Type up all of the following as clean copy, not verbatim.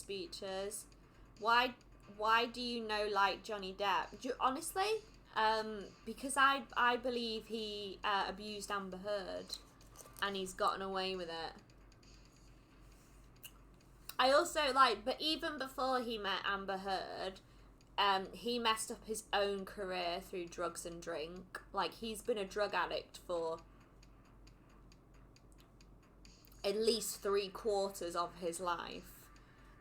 speeches. Why do you know like Johnny Depp? Honestly, because I believe he abused Amber Heard, and he's gotten away with it. I also but even before he met Amber Heard, he messed up his own career through drugs and drink. Like, he's been a drug addict for at least 3/4 of his life.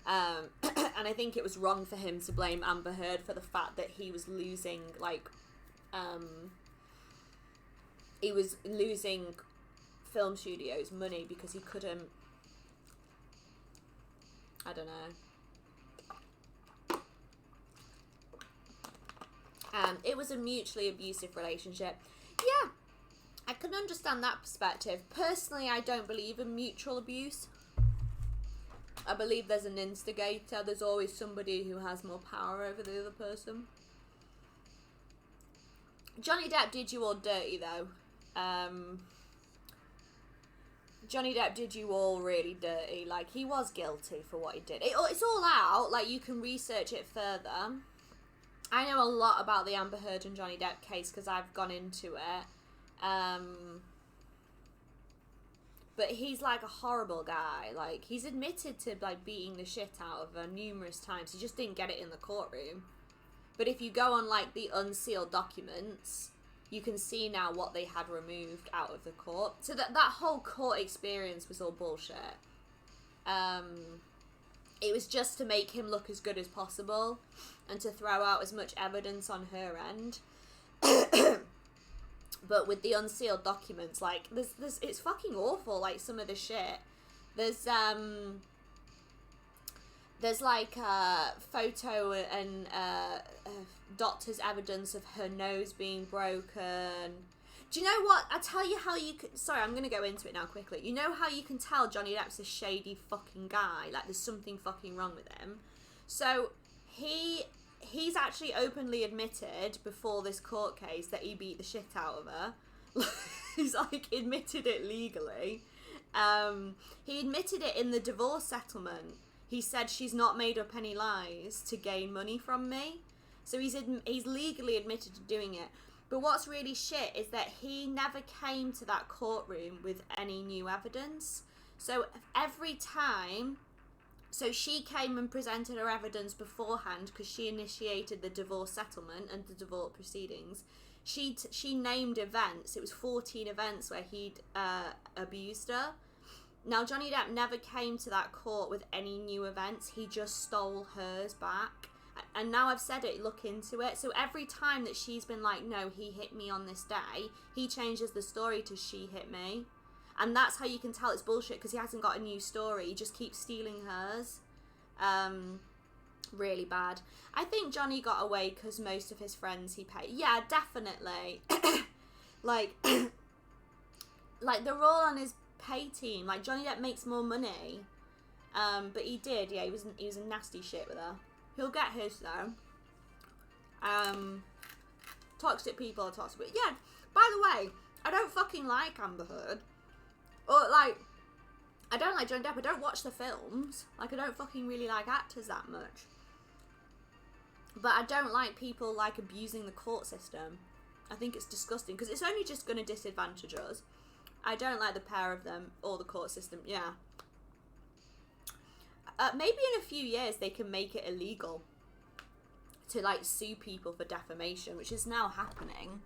And I think it was wrong for him to blame Amber Heard for the fact that he was losing, film studios money because he couldn't, I don't know. It was a mutually abusive relationship. Yeah, I can understand that perspective. Personally, I don't believe in mutual abuse. I believe there's an instigator. There's always somebody who has more power over the other person. Johnny Depp did you all dirty, though. Johnny Depp did you all really dirty. Like, he was guilty for what he did. It's all out. Like, you can research it further. I know a lot about the Amber Heard and Johnny Depp case because I've gone into it. But he's like a horrible guy. Like, he's admitted to like beating the shit out of her numerous times. He just didn't get it in the courtroom. But if you go on like the unsealed documents, you can see now what they had removed out of the court. So that whole court experience was all bullshit. It was just to make him look as good as possible and to throw out as much evidence on her end. But with the unsealed documents, like, there's it's fucking awful, like, some of the shit. There's like a photo and doctor's evidence of her nose being broken. Do you know what? I tell you how you could... Sorry, I'm going to go into it now quickly. You know how you can tell Johnny Depp's a shady fucking guy? Like, there's something fucking wrong with him. So, he's actually openly admitted before this court case that he beat the shit out of her. He's, like, admitted it legally. He admitted it in the divorce settlement. He said, she's not made up any lies to gain money from me. So he's legally admitted to doing it. But what's really shit is that he never came to that courtroom with any new evidence. So every time... So she came and presented her evidence beforehand because she initiated the divorce settlement and the divorce proceedings. She named events. It was 14 events where he'd abused her. Now, Johnny Depp never came to that court with any new events. He just stole hers back. And now I've said it, look into it. So every time that she's been like, no, he hit me on this day, he changes the story to she hit me. And that's how you can tell it's bullshit, because he hasn't got a new story. He just keeps stealing hers. Really bad. I think Johnny got away because most of his friends he paid. Yeah, definitely. like they're all on his pay team. Like, Johnny Depp makes more money. But he did, yeah, he was a nasty shit with her. He'll get his though. Toxic people are toxic. But yeah, by the way, I don't fucking like Amber Heard. Or like, I don't like Johnny Depp. I don't watch the films. Like, I don't fucking really like actors that much. But I don't like people like abusing the court system. I think it's disgusting because it's only just going to disadvantage us. I don't like the pair of them or the court system. Yeah. Maybe in a few years they can make it illegal to like sue people for defamation, which is now happening.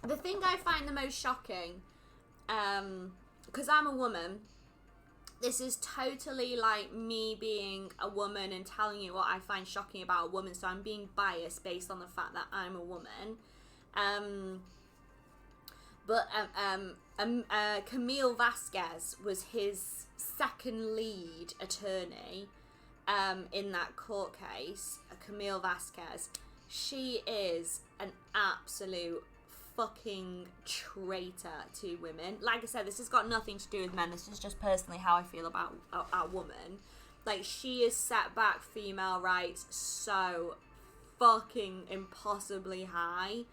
The thing I find the most shocking, because I'm a woman, this is totally like me being a woman and telling you what I find shocking about a woman, so I'm being biased based on the fact that I'm a woman. Camille Vasquez was his second lead attorney in that court case. Camille Vasquez, she is an absolute fucking traitor to women. Like I said, this has got nothing to do with men. This is just personally how I feel about a woman. Like, she has set back female rights so fucking impossibly high.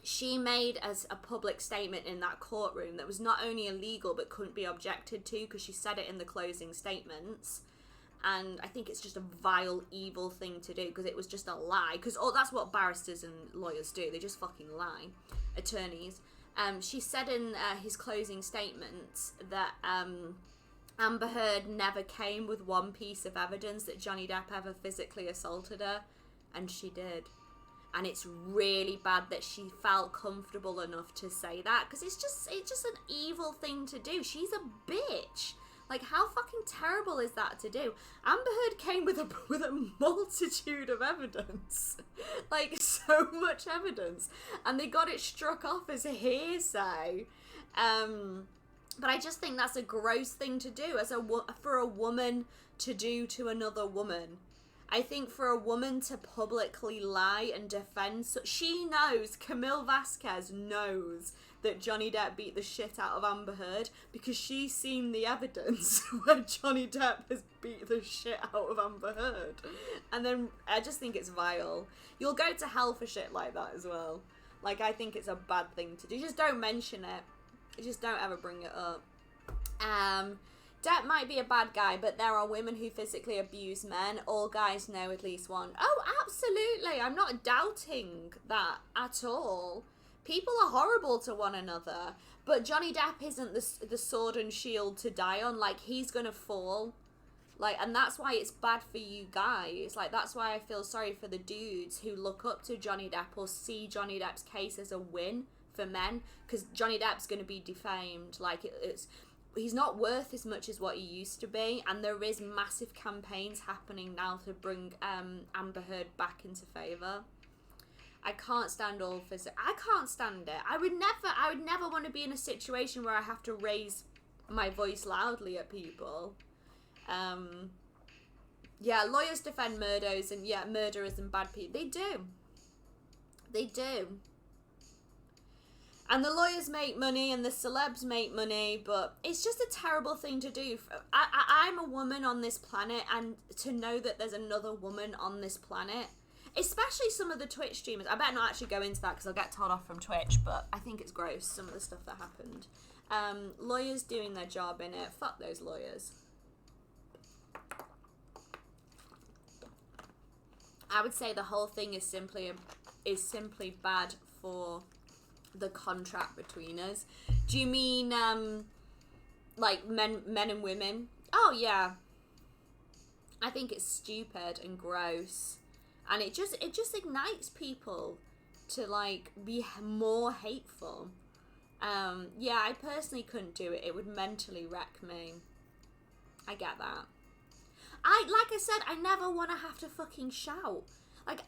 She made as a public statement in that courtroom that was not only illegal but couldn't be objected to, because she said it in the closing statements. And I think it's just a vile, evil thing to do, because it was just a lie. Because that's what barristers and lawyers do. They just fucking lie. Attorneys. She said in his closing statements that Amber Heard never came with one piece of evidence that Johnny Depp ever physically assaulted her. And she did. And it's really bad that she felt comfortable enough to say that, because it's just an evil thing to do. She's a bitch. Like, how fucking terrible is that to do? Amber Heard came with a multitude of evidence. Like, so much evidence. And they got it struck off as a hearsay. But I just think that's a gross thing to do for a woman to do to another woman. I think for a woman to publicly lie and defend... she knows, Camille Vasquez knows that Johnny Depp beat the shit out of Amber Heard, because she's seen the evidence where Johnny Depp has beat the shit out of Amber Heard. And then I just think it's vile. You'll go to hell for shit like that as well. Like, I think it's a bad thing to do. Just don't mention it. Just don't ever bring it up. Depp might be a bad guy, but there are women who physically abuse men. All guys know at least one. Oh, absolutely. I'm not doubting that at all. People are horrible to one another, but Johnny Depp isn't the sword and shield to die on. Like, he's gonna fall. Like, and that's why it's bad for you guys. Like, that's why I feel sorry for the dudes who look up to Johnny Depp or see Johnny Depp's case as a win for men, because Johnny Depp's gonna be defamed. Like, he's not worth as much as what he used to be, and there is massive campaigns happening now to bring Amber Heard back into favour. I can't stand all physics. I can't stand it. I would never want to be in a situation where I have to raise my voice loudly at people. Yeah, lawyers defend murderers and bad people. They do. They do. And the lawyers make money and the celebs make money, but it's just a terrible thing to do. I'm a woman on this planet, and to know that there's another woman on this planet, especially some of the Twitch streamers. I better not actually go into that because I'll get told off from Twitch, but I think it's gross, some of the stuff that happened. Lawyers doing their job in it. Fuck those lawyers. I would say the whole thing is simply bad for the contract between us. Do you mean like men and women? Oh yeah. I think it's stupid and gross. And it just ignites people to, like, be more hateful. Yeah, I personally couldn't do it. It would mentally wreck me. I get that. Like I said, I never want to have to fucking shout. Like,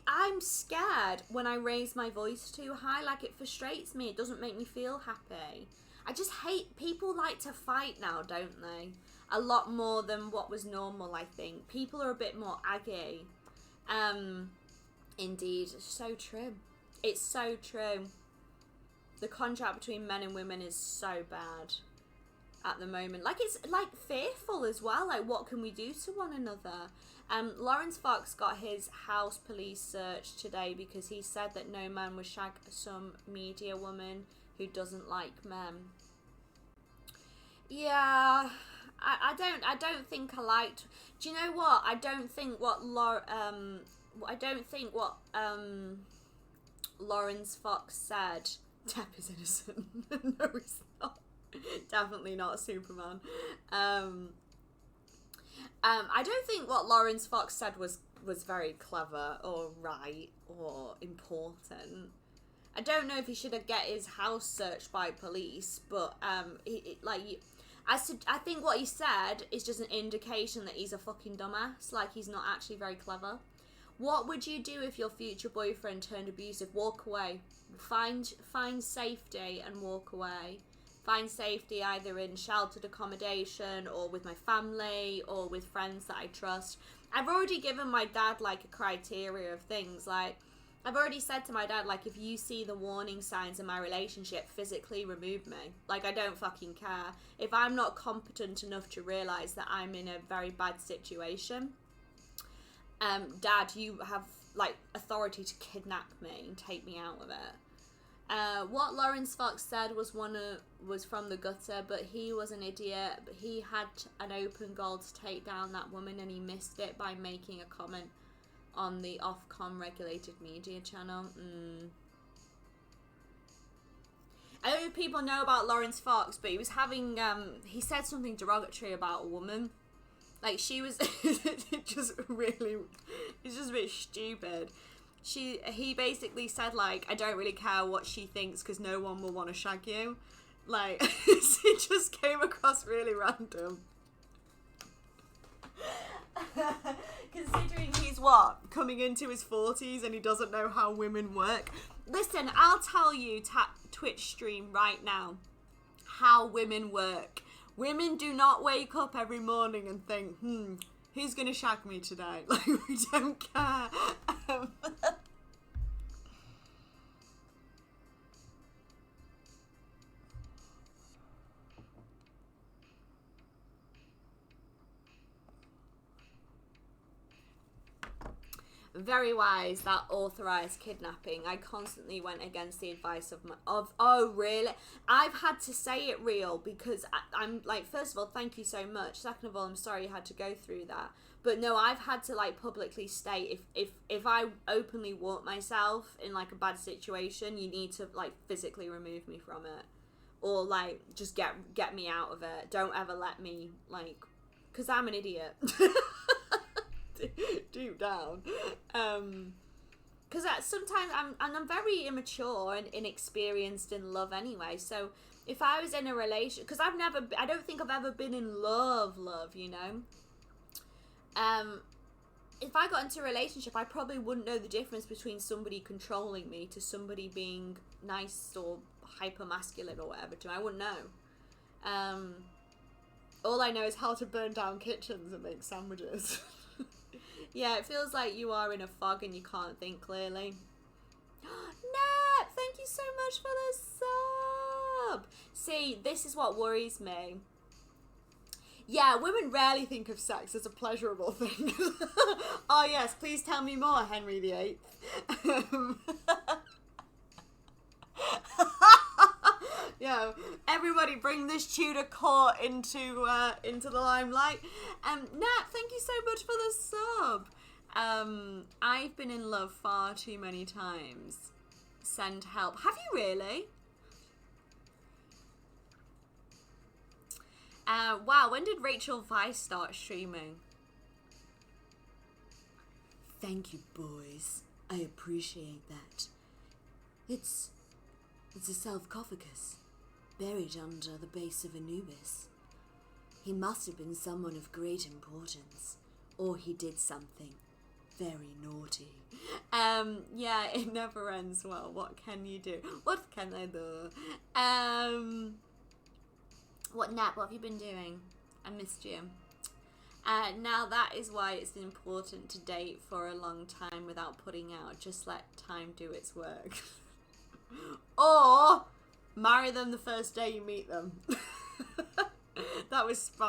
I'm scared when I raise my voice too high. Like, it frustrates me. It doesn't make me feel happy. I just hate... people like to fight now, don't they? A lot more than what was normal, I think. People are a bit more aggy. Indeed. It's so true. It's so true. The contract between men and women is so bad at the moment. Like, it's, like, fearful as well. Like, what can we do to one another? Lawrence Fox got his house police searched today because he said that no man would shag some media woman who doesn't like men. Yeah, I don't think I liked... Do you know what? I don't think what Lawrence Fox said... Depp is innocent. No, he's not. Definitely not Superman. I don't think what Lawrence Fox said was very clever or right or important. I don't know if he should have get his house searched by police, but I think what he said is just an indication that he's a fucking dumbass. Like, he's not actually very clever. What would you do if your future boyfriend turned abusive? Walk away. Find safety and walk away. Find safety either in sheltered accommodation or with my family or with friends that I trust. I've already given my dad, like, a criteria of things. Like, I've already said to my dad, like, if you see the warning signs in my relationship, physically remove me. Like, I don't fucking care. If I'm not competent enough to realise that I'm in a very bad situation, Dad, you have like authority to kidnap me and take me out of it. What Lawrence Fox said was was from the gutter, but he was an idiot. But he had an open goal to take down that woman, and he missed it by making a comment on the Ofcom regulated media channel. I don't know if people know about Lawrence Fox, but he was having he said something derogatory about a woman. Like, she was it's just a bit stupid. He basically said, like, I don't really care what she thinks because no one will want to shag you. Like, it just came across really random. Considering he's coming into his 40s and he doesn't know how women work. Listen, I'll tell you, Twitch stream right now, how women work. Women do not wake up every morning and think, who's gonna shag me today? Like, we don't care. Very wise, that authorized kidnapping. I constantly went against the advice oh really? I've had to say it real because I'm like, first of all, thank you so much. Second of all, I'm sorry you had to go through that. But no, I've had to like publicly state if I openly want myself in like a bad situation, you need to like physically remove me from it, or like just get me out of it. Don't ever let me, like, because I'm an idiot. Deep down, because sometimes I'm very immature and inexperienced in love anyway. So if I was in a relation, because I don't think I've ever been in love, you know. If I got into a relationship, I probably wouldn't know the difference between somebody controlling me to somebody being nice or hyper masculine or whatever to me. I wouldn't know. All I know is how to burn down kitchens and make sandwiches. Yeah, it feels like you are in a fog and you can't think clearly. Nat, thank you so much for the sub. See, this is what worries me. Yeah, women rarely think of sex as a pleasurable thing. Oh yes, please tell me more, Henry VIII. Yeah, everybody bring this Tudor court into the limelight. Nat, thank you so much for the sub. I've been in love far too many times. Send help. Have you really? Wow, when did Rachel Weisz start streaming? Thank you, boys. I appreciate that. It's a sarcophagus, buried under the base of Anubis. He must have been someone of great importance, or he did something very naughty. Yeah, it never ends well. What can you do? What can I do? What have you been doing? I missed you. Now that is why it's important to date for a long time without putting out. Just let time do its work. Or marry them the first day you meet them. That was spot